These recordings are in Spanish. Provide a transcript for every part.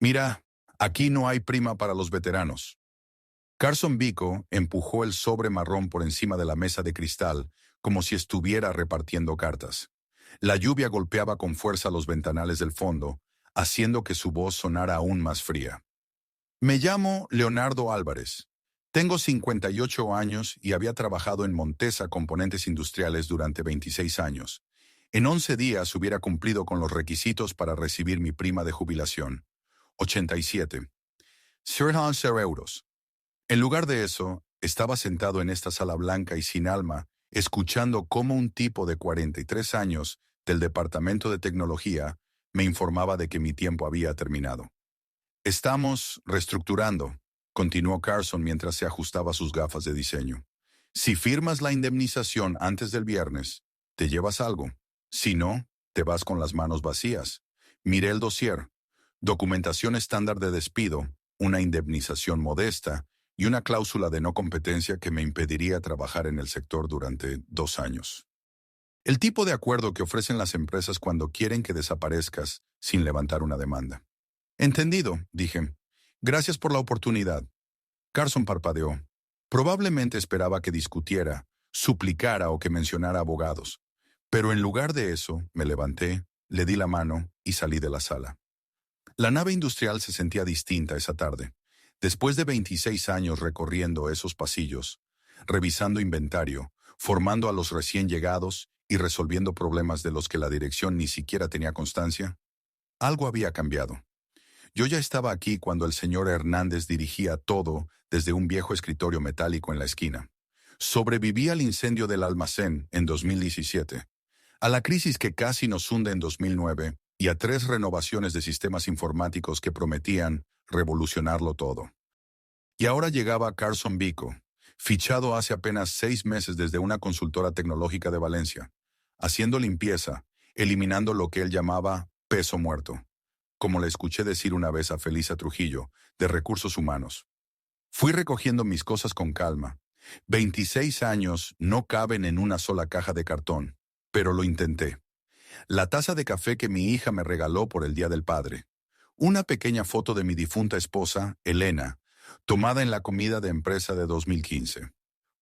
Mira, aquí no hay prima para los veteranos. Carson Vico empujó el sobre marrón por encima de la mesa de cristal, como si estuviera repartiendo cartas. La lluvia golpeaba con fuerza los ventanales del fondo, haciendo que su voz sonara aún más fría. Me llamo Leonardo Álvarez. Tengo 58 años y había trabajado en Montesa Componentes Industriales durante 26 años. En 11 días hubiera cumplido con los requisitos para recibir mi prima de jubilación. 87. Sir euros. En lugar de eso, estaba sentado en esta sala blanca y sin alma, escuchando cómo un tipo de 43 años del Departamento de Tecnología me informaba de que mi tiempo había terminado. Estamos reestructurando, continuó Carson mientras se ajustaba sus gafas de diseño. Si firmas la indemnización antes del viernes, te llevas algo. Si no, te vas con las manos vacías. Miré el dossier. Documentación estándar de despido, una indemnización modesta y una cláusula de no competencia que me impediría trabajar en el sector durante 2 años. El tipo de acuerdo que ofrecen las empresas cuando quieren que desaparezcas sin levantar una demanda. Entendido, dije. Gracias por la oportunidad. Carson parpadeó. Probablemente esperaba que discutiera, suplicara o que mencionara abogados. Pero en lugar de eso, me levanté, le di la mano y salí de la sala. La nave industrial se sentía distinta esa tarde. Después de 26 años recorriendo esos pasillos, revisando inventario, formando a los recién llegados y resolviendo problemas de los que la dirección ni siquiera tenía constancia, algo había cambiado. Yo ya estaba aquí cuando el señor Hernández dirigía todo desde un viejo escritorio metálico en la esquina. Sobreviví al incendio del almacén en 2017, a la crisis que casi nos hunde en 2009 y a 3 renovaciones de sistemas informáticos que prometían revolucionarlo todo. Y ahora llegaba Carson Vico, fichado hace apenas 6 meses desde una consultora tecnológica de Valencia, haciendo limpieza, eliminando lo que él llamaba peso muerto, como le escuché decir una vez a Felisa Trujillo, de Recursos Humanos. Fui recogiendo mis cosas con calma. 26 años no caben en una sola caja de cartón, pero lo intenté. La taza de café que mi hija me regaló por el Día del Padre. Una pequeña foto de mi difunta esposa, Elena, tomada en la comida de empresa de 2015.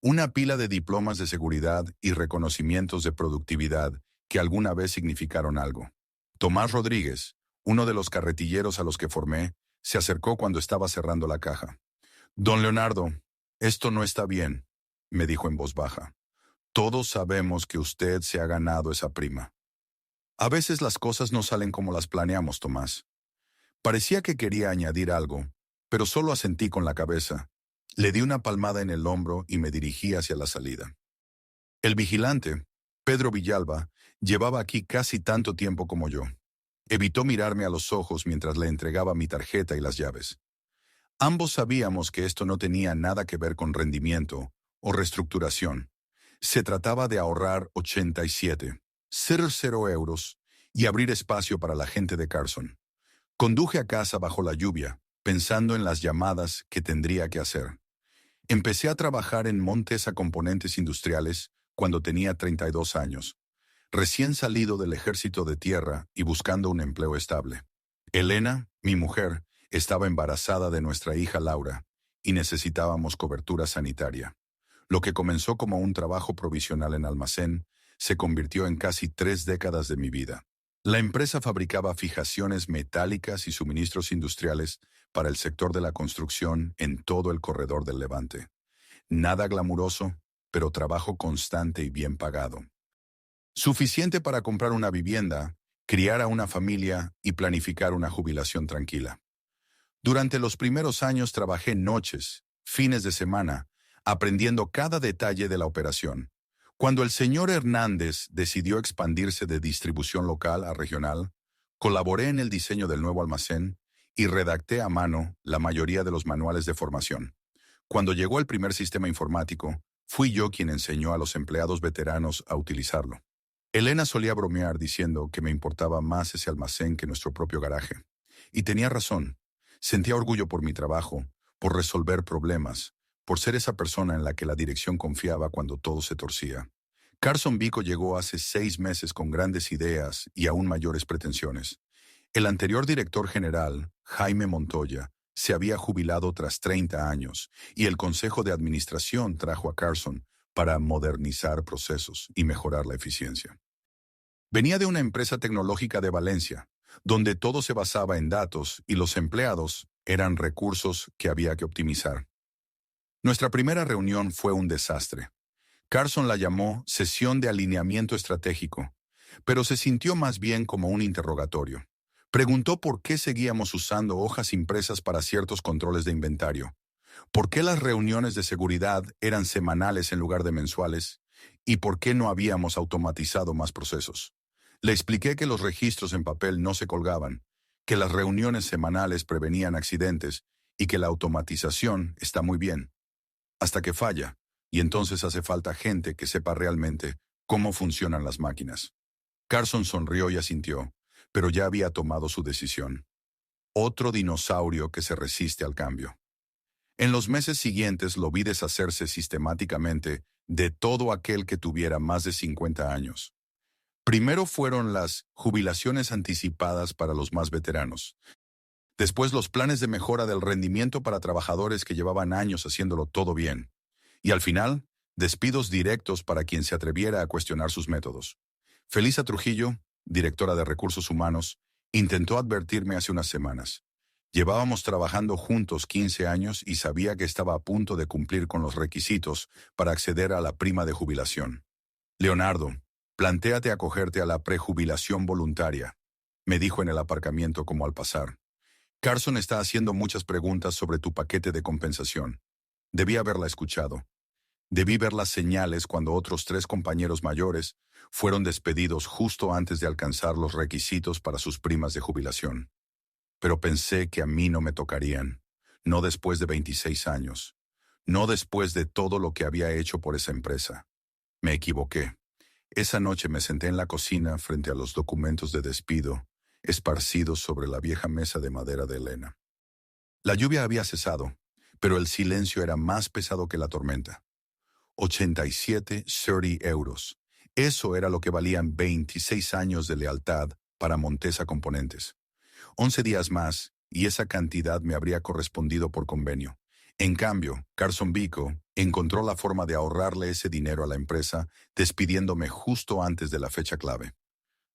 Una pila de diplomas de seguridad y reconocimientos de productividad que alguna vez significaron algo. Tomás Rodríguez, uno de los carretilleros a los que formé, se acercó cuando estaba cerrando la caja. Don Leonardo, esto no está bien, me dijo en voz baja. Todos sabemos que usted se ha ganado esa prima. A veces las cosas no salen como las planeamos, Tomás. Parecía que quería añadir algo, pero solo asentí con la cabeza. Le di una palmada en el hombro y me dirigí hacia la salida. El vigilante, Pedro Villalba, llevaba aquí casi tanto tiempo como yo. Evitó mirarme a los ojos mientras le entregaba mi tarjeta y las llaves. Ambos sabíamos que esto no tenía nada que ver con rendimiento o reestructuración. Se trataba de ahorrar 87,00 euros y abrir espacio para la gente de Carson. Conduje a casa bajo la lluvia, pensando en las llamadas que tendría que hacer. Empecé a trabajar en Montesa Componentes Industriales cuando tenía 32 años, recién salido del ejército de tierra y buscando un empleo estable. Elena, mi mujer, estaba embarazada de nuestra hija Laura y necesitábamos cobertura sanitaria. Lo que comenzó como un trabajo provisional en almacén se convirtió en casi 3 décadas de mi vida. La empresa fabricaba fijaciones metálicas y suministros industriales para el sector de la construcción en todo el corredor del Levante. Nada glamuroso, pero trabajo constante y bien pagado. Suficiente para comprar una vivienda, criar a una familia y planificar una jubilación tranquila. Durante los primeros años trabajé noches, fines de semana, aprendiendo cada detalle de la operación. Cuando el señor Hernández decidió expandirse de distribución local a regional, colaboré en el diseño del nuevo almacén y redacté a mano la mayoría de los manuales de formación. Cuando llegó el primer sistema informático, fui yo quien enseñó a los empleados veteranos a utilizarlo. Elena solía bromear diciendo que me importaba más ese almacén que nuestro propio garaje. Y tenía razón. Sentía orgullo por mi trabajo, por resolver problemas, por ser esa persona en la que la dirección confiaba cuando todo se torcía. Carson Vico llegó hace 6 meses con grandes ideas y aún mayores pretensiones. El anterior director general, Jaime Montoya, se había jubilado tras 30 años y el Consejo de Administración trajo a Carson para modernizar procesos y mejorar la eficiencia. Venía de una empresa tecnológica de Valencia, donde todo se basaba en datos y los empleados eran recursos que había que optimizar. Nuestra primera reunión fue un desastre. Carson la llamó sesión de alineamiento estratégico, pero se sintió más bien como un interrogatorio. Preguntó por qué seguíamos usando hojas impresas para ciertos controles de inventario, por qué las reuniones de seguridad eran semanales en lugar de mensuales y por qué no habíamos automatizado más procesos. Le expliqué que los registros en papel no se colgaban, que las reuniones semanales prevenían accidentes y que la automatización está muy bien, hasta que falla, y entonces hace falta gente que sepa realmente cómo funcionan las máquinas. Carson sonrió y asintió, pero ya había tomado su decisión. Otro dinosaurio que se resiste al cambio. En los meses siguientes lo vi deshacerse sistemáticamente de todo aquel que tuviera más de 50 años. Primero fueron las jubilaciones anticipadas para los más veteranos. Después los planes de mejora del rendimiento para trabajadores que llevaban años haciéndolo todo bien. Y al final, despidos directos para quien se atreviera a cuestionar sus métodos. Felisa Trujillo, directora de Recursos Humanos, intentó advertirme hace unas semanas. Llevábamos trabajando juntos 15 años y sabía que estaba a punto de cumplir con los requisitos para acceder a la prima de jubilación. Leonardo, plantéate acogerte a la prejubilación voluntaria, me dijo en el aparcamiento como al pasar. Carson está haciendo muchas preguntas sobre tu paquete de compensación. Debí haberla escuchado. Debí ver las señales cuando otros 3 compañeros mayores fueron despedidos justo antes de alcanzar los requisitos para sus primas de jubilación. Pero pensé que a mí no me tocarían, no después de 26 años, no después de todo lo que había hecho por esa empresa. Me equivoqué. Esa noche me senté en la cocina frente a los documentos de despido, esparcidos sobre la vieja mesa de madera de Elena. La lluvia había cesado, pero el silencio era más pesado que la tormenta. 87,30 euros. Eso era lo que valían 26 años de lealtad para Montesa Componentes. 11 días más, y esa cantidad me habría correspondido por convenio. En cambio, Carson Vico encontró la forma de ahorrarle ese dinero a la empresa, despidiéndome justo antes de la fecha clave.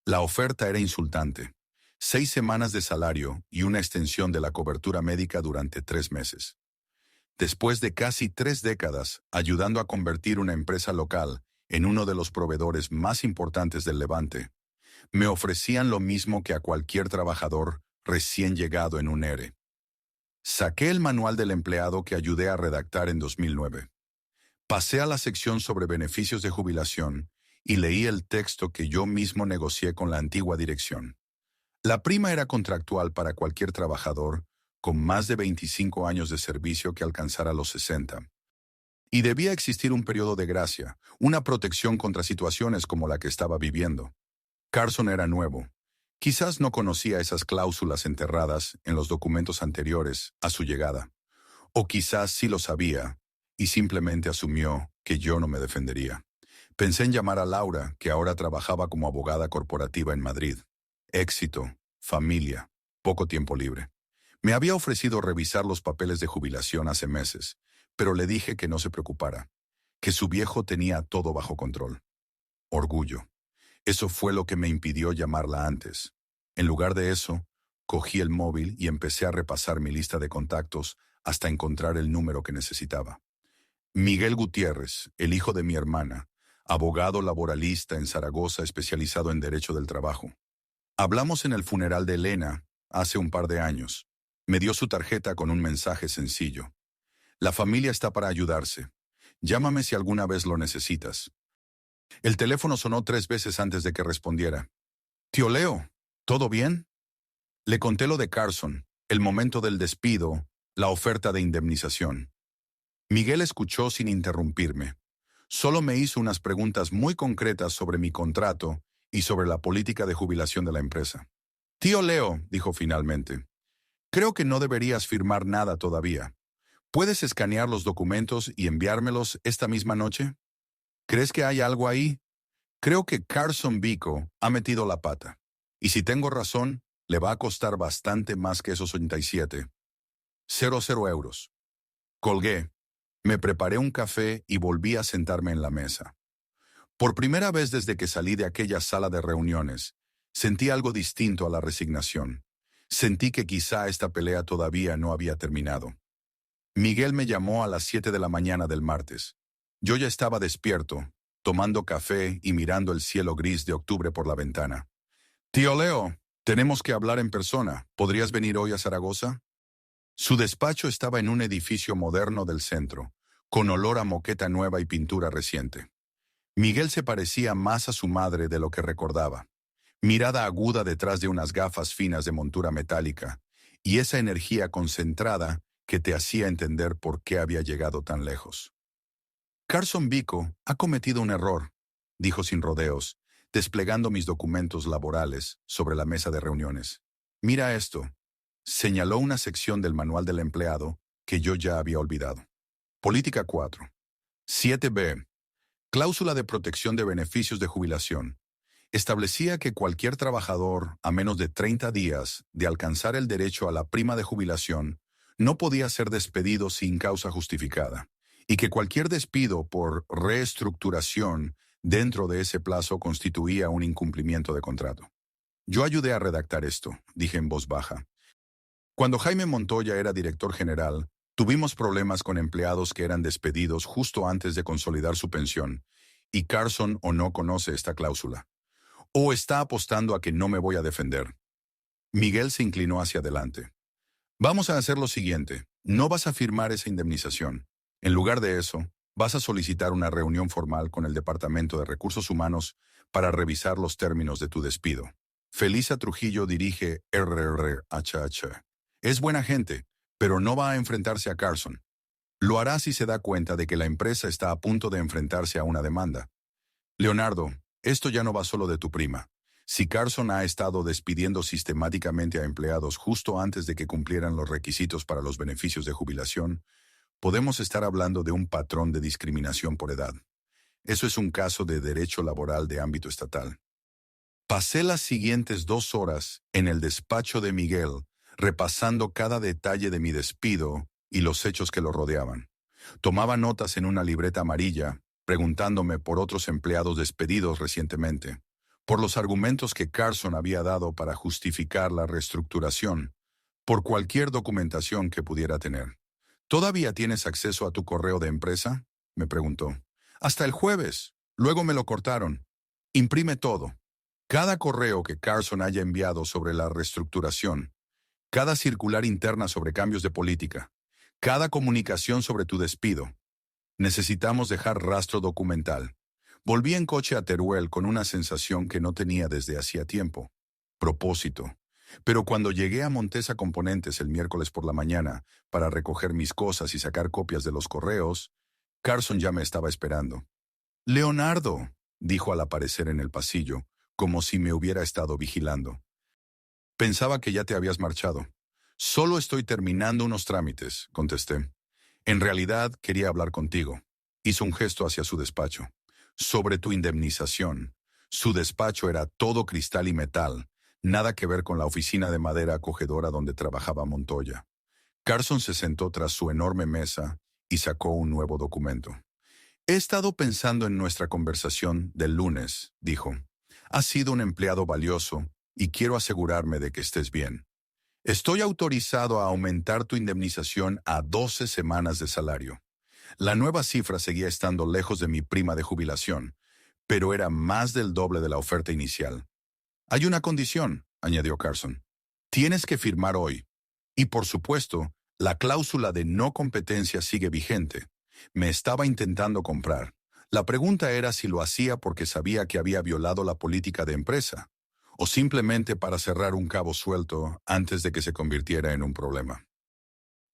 La oferta era insultante. 6 semanas de salario y una extensión de la cobertura médica durante 3 meses. Después de casi 3 décadas ayudando a convertir una empresa local en uno de los proveedores más importantes del Levante, me ofrecían lo mismo que a cualquier trabajador recién llegado en un ERE. Saqué el manual del empleado que ayudé a redactar en 2009. Pasé a la sección sobre beneficios de jubilación y leí el texto que yo mismo negocié con la antigua dirección. La prima era contractual para cualquier trabajador con más de 25 años de servicio que alcanzara los 60. Y debía existir un periodo de gracia, una protección contra situaciones como la que estaba viviendo. Carson era nuevo. Quizás no conocía esas cláusulas enterradas en los documentos anteriores a su llegada. O quizás sí lo sabía y simplemente asumió que yo no me defendería. Pensé en llamar a Laura, que ahora trabajaba como abogada corporativa en Madrid. Éxito, familia, poco tiempo libre. Me había ofrecido revisar los papeles de jubilación hace meses, pero le dije que no se preocupara, que su viejo tenía todo bajo control. Orgullo. Eso fue lo que me impidió llamarla antes. En lugar de eso, cogí el móvil y empecé a repasar mi lista de contactos hasta encontrar el número que necesitaba. Miguel Gutiérrez, el hijo de mi hermana, abogado laboralista en Zaragoza especializado en Derecho del Trabajo. Hablamos en el funeral de Elena hace un par de años. Me dio su tarjeta con un mensaje sencillo. La familia está para ayudarse. Llámame si alguna vez lo necesitas. El teléfono sonó 3 veces antes de que respondiera. Tío Leo, ¿todo bien? Le conté lo de Carson, el momento del despido, la oferta de indemnización. Miguel escuchó sin interrumpirme. Solo me hizo unas preguntas muy concretas sobre mi contrato y sobre la política de jubilación de la empresa. Tío Leo, dijo finalmente, creo que no deberías firmar nada todavía. ¿Puedes escanear los documentos y enviármelos esta misma noche? ¿Crees que hay algo ahí? Creo que Carson Vico ha metido la pata. Y si tengo razón, Le va a costar bastante más que esos 87. 00 euros. Colgué. Me preparé un café y volví a sentarme en la mesa. Por primera vez desde que salí de aquella sala de reuniones, sentí algo distinto a la resignación. Sentí que quizá esta pelea todavía no había terminado. Miguel me llamó a las 7 de la mañana del martes. Yo ya estaba despierto, tomando café y mirando el cielo gris de octubre por la ventana. Tío Leo, tenemos que hablar en persona. ¿Podrías venir hoy a Zaragoza? Su despacho estaba en un edificio moderno del centro, con olor a moqueta nueva y pintura reciente. Miguel se parecía más a su madre de lo que recordaba. Mirada aguda detrás de unas gafas finas de montura metálica, y esa energía concentrada que te hacía entender por qué había llegado tan lejos. Carson Vico ha cometido un error, dijo sin rodeos, desplegando mis documentos laborales sobre la mesa de reuniones. Mira esto. Señaló una sección del manual del empleado que yo ya había olvidado. Política 4. 7b. Cláusula de protección de beneficios de jubilación. Establecía que cualquier trabajador, a menos de 30 días de alcanzar el derecho a la prima de jubilación, no podía ser despedido sin causa justificada, y que cualquier despido por reestructuración dentro de ese plazo constituía un incumplimiento de contrato. Yo ayudé a redactar esto, dije en voz baja. Cuando Jaime Montoya era director general, tuvimos problemas con empleados que eran despedidos justo antes de consolidar su pensión, y Carson o no conoce esta cláusula, o está apostando a que no me voy a defender. Miguel se inclinó hacia adelante. Vamos a hacer lo siguiente, no vas a firmar esa indemnización. En lugar de eso, vas a solicitar una reunión formal con el Departamento de Recursos Humanos para revisar los términos de tu despido. Felisa Trujillo dirige RRHH. Es buena gente, pero no va a enfrentarse a Carson. Lo hará si se da cuenta de que la empresa está a punto de enfrentarse a una demanda. Leonardo, esto ya no va solo de tu prima. Si Carson ha estado despidiendo sistemáticamente a empleados justo antes de que cumplieran los requisitos para los beneficios de jubilación, podemos estar hablando de un patrón de discriminación por edad. Eso es un caso de derecho laboral de ámbito estatal. Pasé las siguientes 2 horas en el despacho de Miguel, repasando cada detalle de mi despido y los hechos que lo rodeaban. Tomaba notas en una libreta amarilla, preguntándome por otros empleados despedidos recientemente, por los argumentos que Carson había dado para justificar la reestructuración, por cualquier documentación que pudiera tener. ¿Todavía tienes acceso a tu correo de empresa?, me preguntó. Hasta el jueves. Luego me lo cortaron. Imprime todo. Cada correo que Carson haya enviado sobre la reestructuración, cada circular interna sobre cambios de política, cada comunicación sobre tu despido. Necesitamos dejar rastro documental. Volví en coche a Teruel con una sensación que no tenía desde hacía tiempo. Propósito. Pero cuando llegué a Montesa Componentes el miércoles por la mañana para recoger mis cosas y sacar copias de los correos, Carson ya me estaba esperando. «Leonardo», dijo al aparecer en el pasillo, como si me hubiera estado vigilando. «Pensaba que ya te habías marchado». «Solo estoy terminando unos trámites», contesté. «En realidad quería hablar contigo». Hizo un gesto hacia su despacho. «Sobre tu indemnización». Su despacho era todo cristal y metal, nada que ver con la oficina de madera acogedora donde trabajaba Montoya. Carson se sentó tras su enorme mesa y sacó un nuevo documento. «He estado pensando en nuestra conversación del lunes», dijo. «Has sido un empleado valioso y quiero asegurarme de que estés bien. Estoy autorizado a aumentar tu indemnización a 12 semanas de salario». La nueva cifra seguía estando lejos de mi prima de jubilación, pero era más del doble de la oferta inicial. «Hay una condición», añadió Carson. «Tienes que firmar hoy. Y por supuesto, la cláusula de no competencia sigue vigente. Me estaba intentando comprar. La pregunta era si lo hacía porque sabía que había violado la política de empresa, o simplemente para cerrar un cabo suelto antes de que se convirtiera en un problema.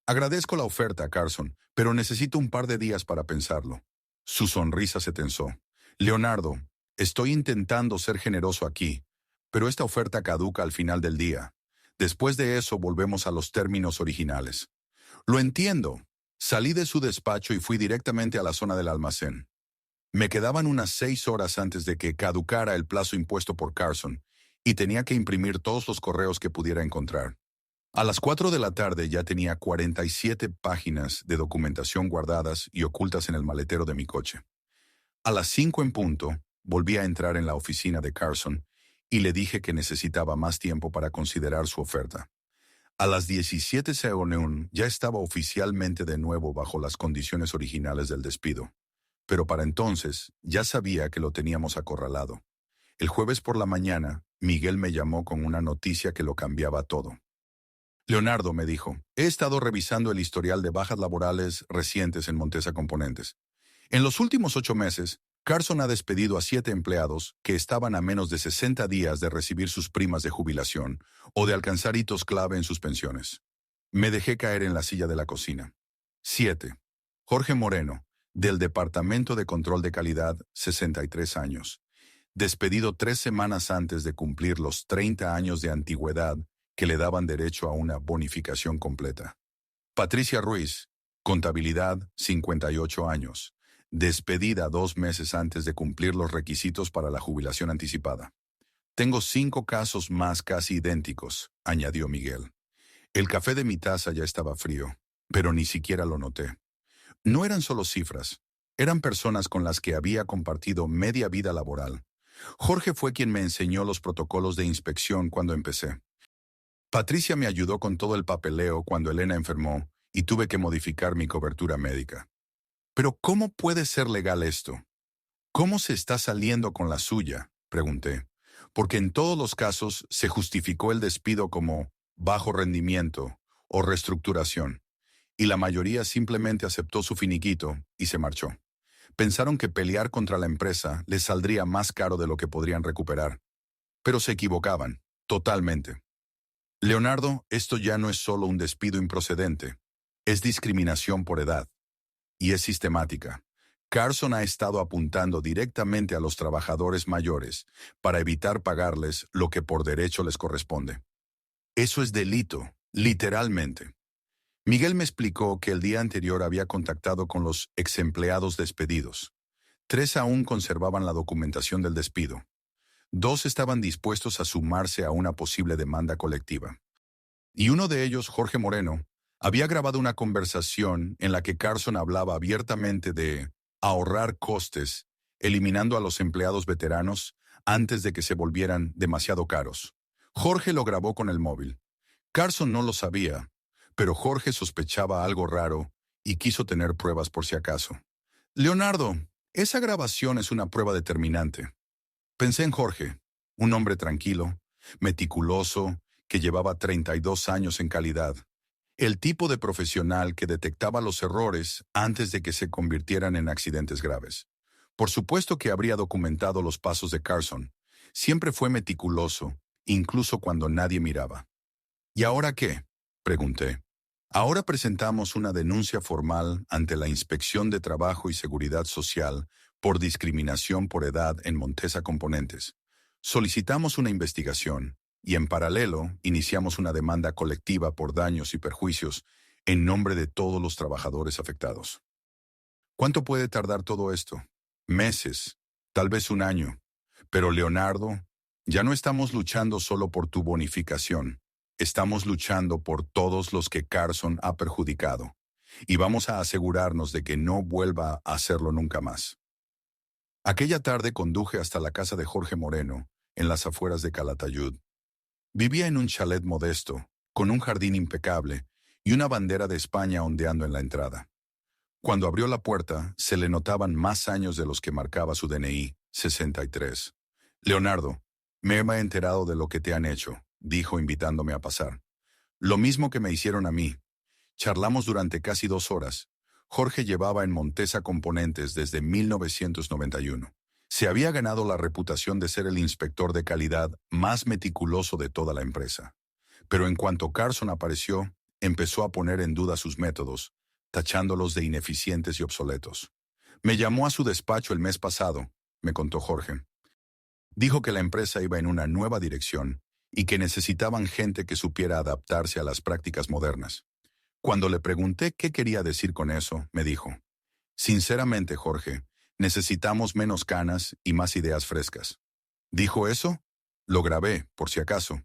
«Agradezco la oferta, Carson, pero necesito un par de días para pensarlo». Su sonrisa se tensó. «Leonardo, estoy intentando ser generoso aquí, pero esta oferta caduca al final del día. Después de eso volvemos a los términos originales». «Lo entiendo». Salí de su despacho y fui directamente a la zona del almacén. Me quedaban unas 6 horas antes de que caducara el plazo impuesto por Carson, y tenía que imprimir todos los correos que pudiera encontrar. A las 4 de la tarde ya tenía 47 páginas de documentación guardadas y ocultas en el maletero de mi coche. A las 5 en punto, volví a entrar en la oficina de Carson y le dije que necesitaba más tiempo para considerar su oferta. A las 17:01 ya estaba oficialmente de nuevo bajo las condiciones originales del despido, pero para entonces ya sabía que lo teníamos acorralado. El jueves por la mañana, Miguel me llamó con una noticia que lo cambiaba todo. Leonardo, me dijo, he estado revisando el historial de bajas laborales recientes en Montesa Componentes. En los últimos 8 meses, Carson ha despedido a 7 empleados que estaban a menos de 60 días de recibir sus primas de jubilación o de alcanzar hitos clave en sus pensiones. Me dejé caer en la silla de la cocina. 7. Jorge Moreno, del Departamento de Control de Calidad, 63 años. Despedido 3 semanas antes de cumplir los 30 años de antigüedad que le daban derecho a una bonificación completa. Patricia Ruiz, Contabilidad, 58 años. Despedida 2 meses antes de cumplir los requisitos para la jubilación anticipada. Tengo 5 casos más casi idénticos, añadió Miguel. El café de mi taza ya estaba frío, pero ni siquiera lo noté. No eran solo cifras, eran personas con las que había compartido media vida laboral. Jorge fue quien me enseñó los protocolos de inspección cuando empecé. Patricia me ayudó con todo el papeleo cuando Elena enfermó y tuve que modificar mi cobertura médica. Pero ¿cómo puede ser legal esto? ¿Cómo se está saliendo con la suya?, pregunté, porque en todos los casos se justificó el despido como bajo rendimiento o reestructuración, y la mayoría simplemente aceptó su finiquito y se marchó. Pensaron que pelear contra la empresa les saldría más caro de lo que podrían recuperar. Pero se equivocaban, totalmente. Leonardo, esto ya no es solo un despido improcedente, es discriminación por edad. Y es sistemática. Carson ha estado apuntando directamente a los trabajadores mayores para evitar pagarles lo que por derecho les corresponde. Eso es delito, literalmente. Miguel me explicó que el día anterior había contactado con los exempleados despedidos. 3 aún conservaban la documentación del despido. 2 estaban dispuestos a sumarse a una posible demanda colectiva. Y uno de ellos, Jorge Moreno, había grabado una conversación en la que Carson hablaba abiertamente de ahorrar costes, eliminando a los empleados veteranos antes de que se volvieran demasiado caros. Jorge lo grabó con el móvil. Carson no lo sabía, pero Jorge sospechaba algo raro y quiso tener pruebas por si acaso. Leonardo, esa grabación es una prueba determinante. Pensé en Jorge, un hombre tranquilo, meticuloso, que llevaba 32 años en calidad. El tipo de profesional que detectaba los errores antes de que se convirtieran en accidentes graves. Por supuesto que habría documentado los pasos de Carson. Siempre fue meticuloso, incluso cuando nadie miraba. ¿Y ahora qué?, pregunté. Ahora presentamos una denuncia formal ante la Inspección de Trabajo y Seguridad Social por discriminación por edad en Montesa Componentes. Solicitamos una investigación y en paralelo iniciamos una demanda colectiva por daños y perjuicios en nombre de todos los trabajadores afectados. ¿Cuánto puede tardar todo esto? Meses, tal vez un año. Pero Leonardo, ya no estamos luchando solo por tu bonificación. Estamos luchando por todos los que Carson ha perjudicado. Y vamos a asegurarnos de que no vuelva a hacerlo nunca más. Aquella tarde conduje hasta la casa de Jorge Moreno, en las afueras de Calatayud. Vivía en un chalet modesto, con un jardín impecable y una bandera de España ondeando en la entrada. Cuando abrió la puerta, se le notaban más años de los que marcaba su DNI, 63. Leonardo, me he enterado de lo que te han hecho, dijo invitándome a pasar. Lo mismo que me hicieron a mí. Charlamos durante casi 2 horas. Jorge llevaba en Montesa Componentes desde 1991. Se había ganado la reputación de ser el inspector de calidad más meticuloso de toda la empresa. Pero en cuanto Carson apareció, empezó a poner en duda sus métodos, tachándolos de ineficientes y obsoletos. Me llamó a su despacho el mes pasado, me contó Jorge. Dijo que la empresa iba en una nueva dirección y que necesitaban gente que supiera adaptarse a las prácticas modernas. Cuando le pregunté qué quería decir con eso, me dijo, sinceramente, Jorge, necesitamos menos canas y más ideas frescas. ¿Dijo eso? Lo grabé, por si acaso.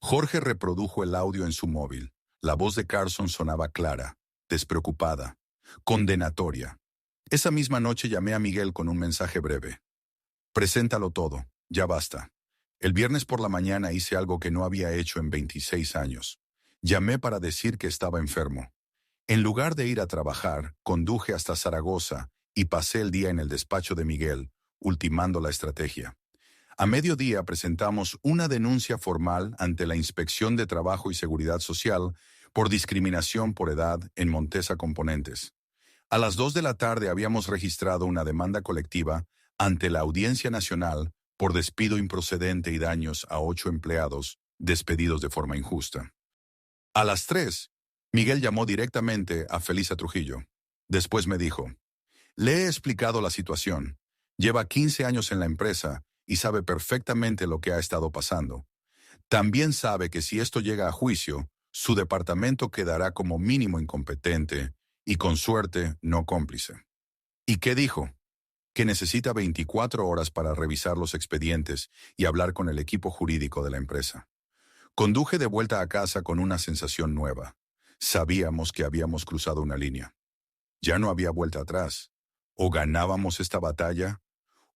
Jorge reprodujo el audio en su móvil. La voz de Carson sonaba clara, despreocupada, condenatoria. Esa misma noche llamé a Miguel con un mensaje breve. Preséntalo todo, ya basta. El viernes por la mañana hice algo que no había hecho en 26 años. Llamé para decir que estaba enfermo. En lugar de ir a trabajar, conduje hasta Zaragoza y pasé el día en el despacho de Miguel, ultimando la estrategia. A mediodía presentamos una denuncia formal ante la Inspección de Trabajo y Seguridad Social por discriminación por edad en Montesa Componentes. A las 2 de la tarde habíamos registrado una demanda colectiva ante la Audiencia Nacional por despido improcedente y daños a 8 empleados despedidos de forma injusta. A las 3, Miguel llamó directamente a Felisa Trujillo. Después me dijo, le he explicado la situación. Lleva 15 años en la empresa y sabe perfectamente lo que ha estado pasando. También sabe que si esto llega a juicio, su departamento quedará como mínimo incompetente y con suerte no cómplice. ¿Y qué dijo? Que necesita 24 horas para revisar los expedientes y hablar con el equipo jurídico de la empresa. Conduje de vuelta a casa con una sensación nueva. Sabíamos que habíamos cruzado una línea. Ya no había vuelta atrás. O ganábamos esta batalla,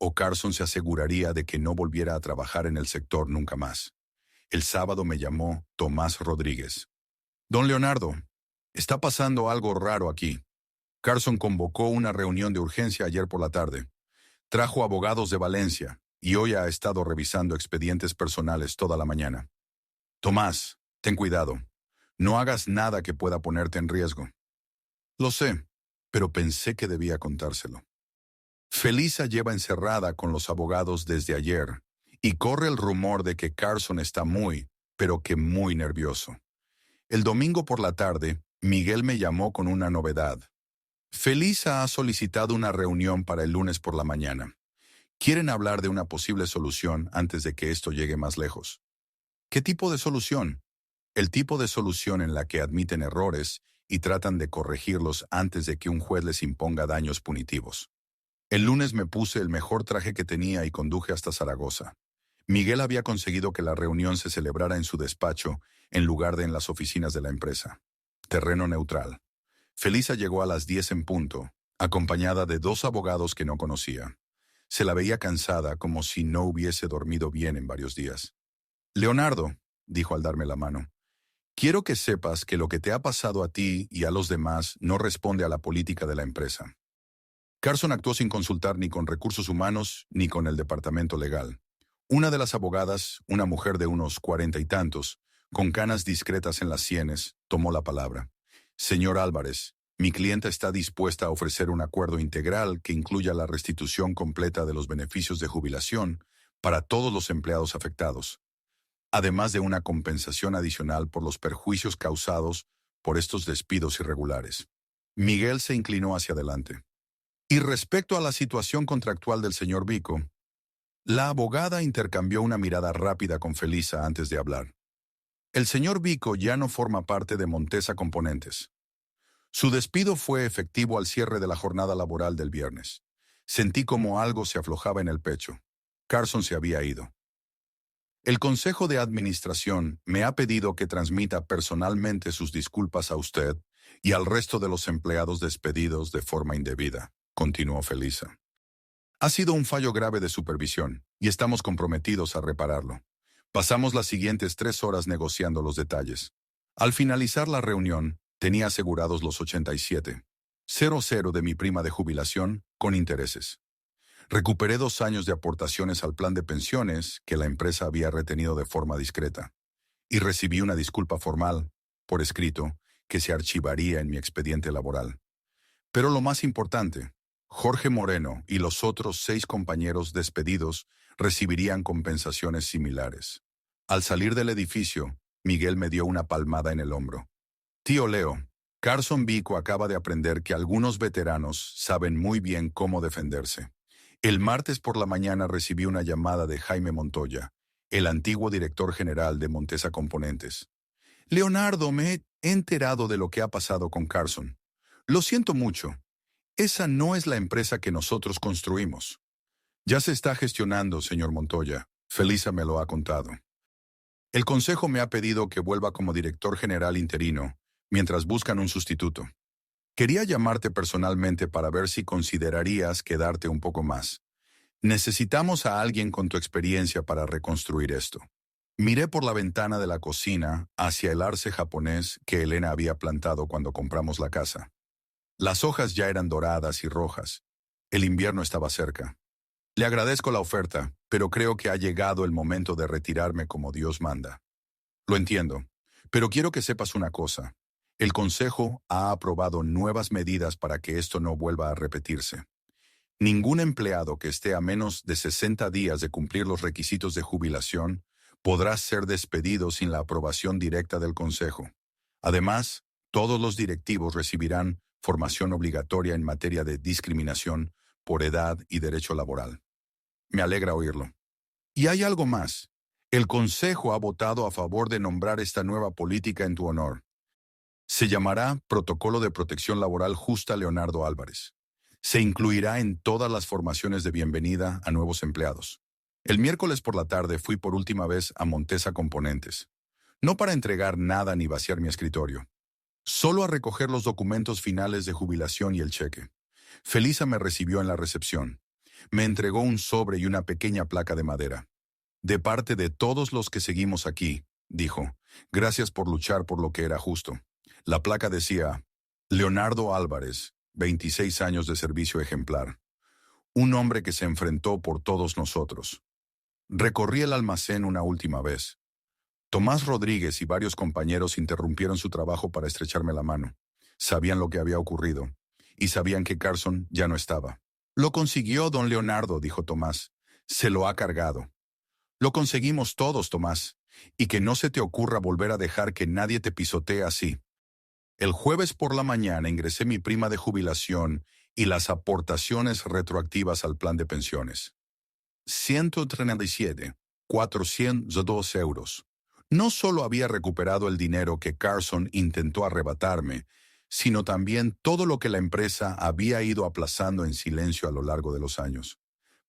o Carson se aseguraría de que no volviera a trabajar en el sector nunca más. El sábado me llamó Tomás Rodríguez. Don Leonardo, está pasando algo raro aquí. Carson convocó una reunión de urgencia ayer por la tarde. Trajo abogados de Valencia y hoy ha estado revisando expedientes personales toda la mañana. Tomás, ten cuidado. No hagas nada que pueda ponerte en riesgo. Lo sé, pero pensé que debía contárselo. Felisa lleva encerrada con los abogados desde ayer y corre el rumor de que Carson está pero que muy nervioso. El domingo por la tarde, Miguel me llamó con una novedad. Felisa ha solicitado una reunión para el lunes por la mañana. Quieren hablar de una posible solución antes de que esto llegue más lejos. ¿Qué tipo de solución? El tipo de solución en la que admiten errores y tratan de corregirlos antes de que un juez les imponga daños punitivos. El lunes me puse el mejor traje que tenía y conduje hasta Zaragoza. Miguel había conseguido que la reunión se celebrara en su despacho en lugar de en las oficinas de la empresa. Terreno neutral. Felisa llegó a las 10 en punto, acompañada de 2 abogados que no conocía. Se la veía cansada, como si no hubiese dormido bien en varios días. Leonardo, dijo al darme la mano, quiero que sepas que lo que te ha pasado a ti y a los demás no responde a la política de la empresa. Carson actuó sin consultar ni con recursos humanos ni con el departamento legal. Una de las abogadas, una mujer de unos 40 y tantos, con canas discretas en las sienes, tomó la palabra. Señor Álvarez, mi clienta está dispuesta a ofrecer un acuerdo integral que incluya la restitución completa de los beneficios de jubilación para todos los empleados afectados, además de una compensación adicional por los perjuicios causados por estos despidos irregulares. Miguel se inclinó hacia adelante. Y respecto a la situación contractual del señor Vico, la abogada intercambió una mirada rápida con Felisa antes de hablar. El señor Vico ya no forma parte de Montesa Componentes. Su despido fue efectivo al cierre de la jornada laboral del viernes. Sentí como algo se aflojaba en el pecho. Carson se había ido. El Consejo de Administración me ha pedido que transmita personalmente sus disculpas a usted y al resto de los empleados despedidos de forma indebida, continuó Felisa. Ha sido un fallo grave de supervisión y estamos comprometidos a repararlo. Pasamos las siguientes 3 horas negociando los detalles. Al finalizar la reunión, tenía asegurados los 87,00 de mi prima de jubilación con intereses. Recuperé 2 años de aportaciones al plan de pensiones que la empresa había retenido de forma discreta y recibí una disculpa formal, por escrito, que se archivaría en mi expediente laboral. Pero lo más importante, Jorge Moreno y los otros 6 compañeros despedidos recibirían compensaciones similares. Al salir del edificio, Miguel me dio una palmada en el hombro. Tío Leo, Carson Vico acaba de aprender que algunos veteranos saben muy bien cómo defenderse. El martes por la mañana recibí una llamada de Jaime Montoya, el antiguo director general de Montesa Componentes. Leonardo, me he enterado de lo que ha pasado con Carson. Lo siento mucho. Esa no es la empresa que nosotros construimos. Ya se está gestionando, señor Montoya. Felisa me lo ha contado. El consejo me ha pedido que vuelva como director general interino, mientras buscan un sustituto. Quería llamarte personalmente para ver si considerarías quedarte un poco más. Necesitamos a alguien con tu experiencia para reconstruir esto. Miré por la ventana de la cocina hacia el arce japonés que Elena había plantado cuando compramos la casa. Las hojas ya eran doradas y rojas. El invierno estaba cerca. Le agradezco la oferta, pero creo que ha llegado el momento de retirarme como Dios manda. Lo entiendo, pero quiero que sepas una cosa. El Consejo ha aprobado nuevas medidas para que esto no vuelva a repetirse. Ningún empleado que esté a menos de 60 días de cumplir los requisitos de jubilación podrá ser despedido sin la aprobación directa del Consejo. Además, todos los directivos recibirán formación obligatoria en materia de discriminación por edad y derecho laboral. Me alegra oírlo. Y hay algo más. El Consejo ha votado a favor de nombrar esta nueva política en tu honor. Se llamará Protocolo de Protección Laboral Justa Leonardo Álvarez. Se incluirá en todas las formaciones de bienvenida a nuevos empleados. El miércoles por la tarde fui por última vez a Montesa Componentes. No para entregar nada ni vaciar mi escritorio. Solo a recoger los documentos finales de jubilación y el cheque. Felisa me recibió en la recepción. Me entregó un sobre y una pequeña placa de madera. De parte de todos los que seguimos aquí, dijo, gracias por luchar por lo que era justo. La placa decía, Leonardo Álvarez, 26 años de servicio ejemplar. Un hombre que se enfrentó por todos nosotros. Recorrí el almacén una última vez. Tomás Rodríguez y varios compañeros interrumpieron su trabajo para estrecharme la mano. Sabían lo que había ocurrido, y sabían que Carson ya no estaba. Lo consiguió don Leonardo, dijo Tomás. Se lo ha cargado. Lo conseguimos todos, Tomás, y que no se te ocurra volver a dejar que nadie te pisotee así. El jueves por la mañana ingresé mi prima de jubilación y las aportaciones retroactivas al plan de pensiones. 137,402 euros. No solo había recuperado el dinero que Carson intentó arrebatarme, sino también todo lo que la empresa había ido aplazando en silencio a lo largo de los años.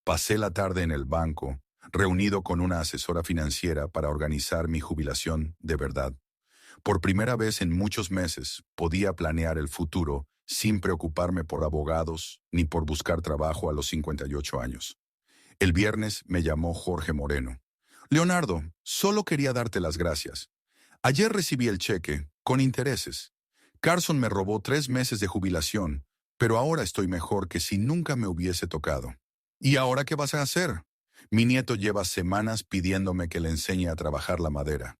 Pasé la tarde en el banco, reunido con una asesora financiera para organizar mi jubilación de verdad. Por primera vez en muchos meses podía planear el futuro sin preocuparme por abogados ni por buscar trabajo a los 58 años. El viernes me llamó Jorge Moreno. Leonardo, solo quería darte las gracias. Ayer recibí el cheque, con intereses. Carson me robó 3 meses de jubilación, pero ahora estoy mejor que si nunca me hubiese tocado. ¿Y ahora qué vas a hacer? Mi nieto lleva semanas pidiéndome que le enseñe a trabajar la madera.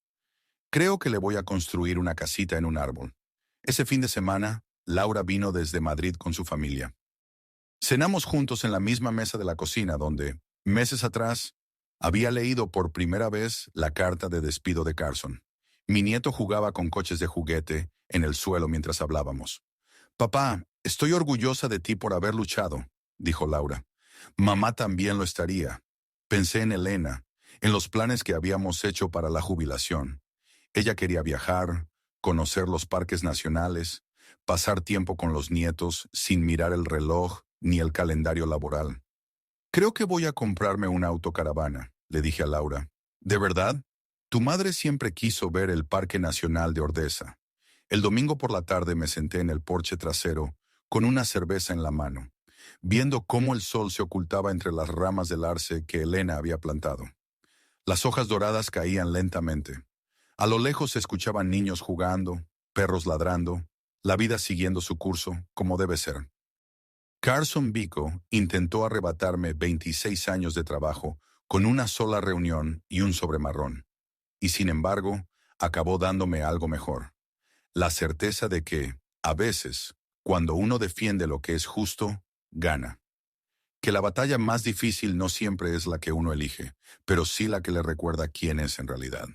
Creo que le voy a construir una casita en un árbol. Ese fin de semana, Laura vino desde Madrid con su familia. Cenamos juntos en la misma mesa de la cocina donde, meses atrás, había leído por primera vez la carta de despido de Carson. Mi nieto jugaba con coches de juguete en el suelo mientras hablábamos. Papá, estoy orgullosa de ti por haber luchado, dijo Laura. Mamá también lo estaría. Pensé en Elena, en los planes que habíamos hecho para la jubilación. Ella quería viajar, conocer los parques nacionales, pasar tiempo con los nietos sin mirar el reloj ni el calendario laboral. Creo que voy a comprarme una autocaravana, le dije a Laura. ¿De verdad? Tu madre siempre quiso ver el Parque Nacional de Ordesa. El domingo por la tarde me senté en el porche trasero con una cerveza en la mano, viendo cómo el sol se ocultaba entre las ramas del arce que Elena había plantado. Las hojas doradas caían lentamente. A lo lejos se escuchaban niños jugando, perros ladrando, la vida siguiendo su curso como debe ser. Carson Biko intentó arrebatarme 26 años de trabajo con una sola reunión y un sobre marrón. Y sin embargo, acabó dándome algo mejor. La certeza de que, a veces, cuando uno defiende lo que es justo, gana. Que la batalla más difícil no siempre es la que uno elige, pero sí la que le recuerda quién es en realidad.